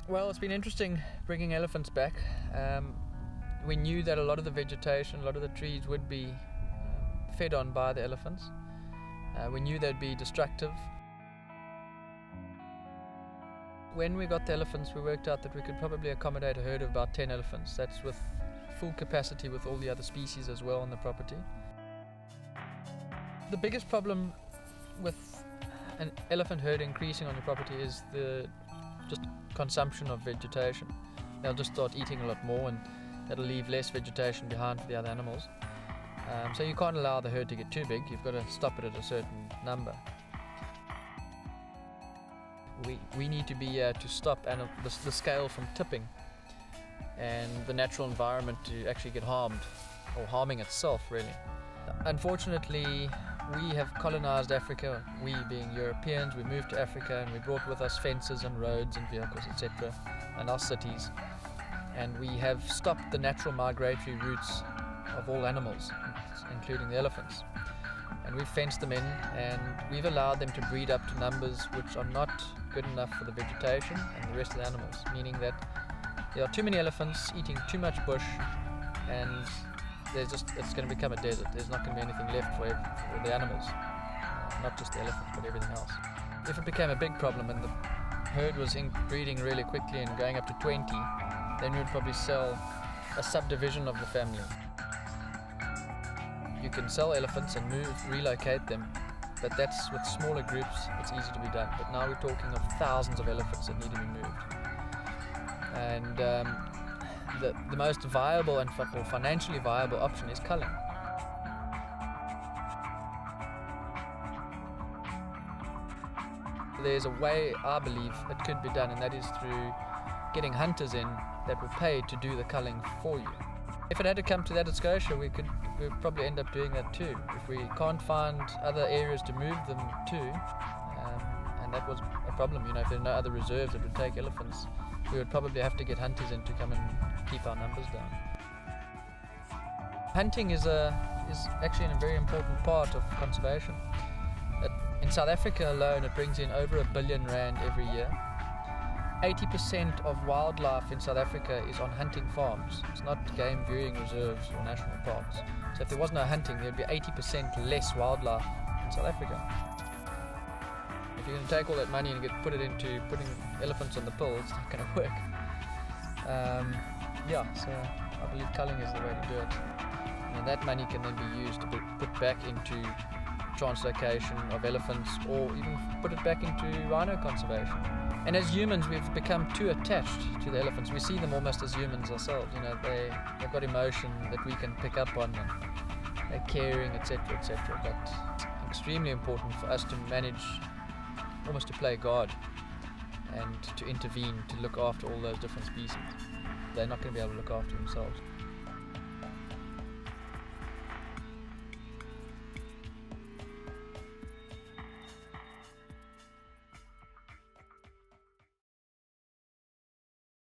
Well, it's been interesting bringing elephants back. We knew that a lot of the vegetation, a lot of the trees would be fed on by the elephants. We knew they'd be destructive. When we got the elephants, we worked out that we could probably accommodate a herd of about 10 elephants. That's with full capacity with all the other species as well on the property. The biggest problem with an elephant herd increasing on your property is the just consumption of vegetation. They'll just start eating a lot more, and that'll leave less vegetation behind for the other animals. So you can't allow the herd to get too big. You've got to stop it at a certain number. We need to be here to stop the scale from tipping and the natural environment to actually get harmed, or harming itself really. Unfortunately, we have colonized Africa. We being Europeans, we moved to Africa and we brought with us fences and roads and vehicles, etc., and our cities. And we have stopped the natural migratory routes of all animals, including the elephants. And we've fenced them in, and we've allowed them to breed up to numbers which are not good enough for the vegetation and the rest of the animals, meaning that there are too many elephants eating too much bush, and it's going to become a desert. There's not going to be anything left for the animals, not just the elephants, but everything else. If it became a big problem and the herd was breeding really quickly and going up to 20, then we would probably sell a subdivision of the family. You can sell elephants and relocate them, but that's with smaller groups, it's easy to be done. But now we're talking of thousands of elephants that need to be moved. And the most viable and financially viable option is culling. There's a way, I believe, it could be done, and that is through getting hunters in that will pay to do the culling for you. If it had to come to that at Scotia, we'd probably end up doing that too. If we can't find other areas to move them to, and that was a problem, if there are no other reserves that would take elephants, we would probably have to get hunters in to come and keep our numbers down. Hunting is actually a very important part of conservation. In South Africa alone, it brings in over R1 billion every year. 80% of wildlife in South Africa is on hunting farms. It's not game viewing reserves or national parks. So if there was no hunting, there would be 80% less wildlife in South Africa. If you're going to take all that money and put it into putting elephants on the pill, it's not going to work. So I believe culling is the way to do it. And that money can then be used to put back into translocation of elephants, or even put it back into rhino conservation. And as humans, we've become too attached to the elephants. We see them almost as humans ourselves. They've got emotion that we can pick up on, and they're caring, etc., etc. But it's extremely important for us to manage, almost to play God, and to intervene, to look after all those different species. They're not going to be able to look after themselves.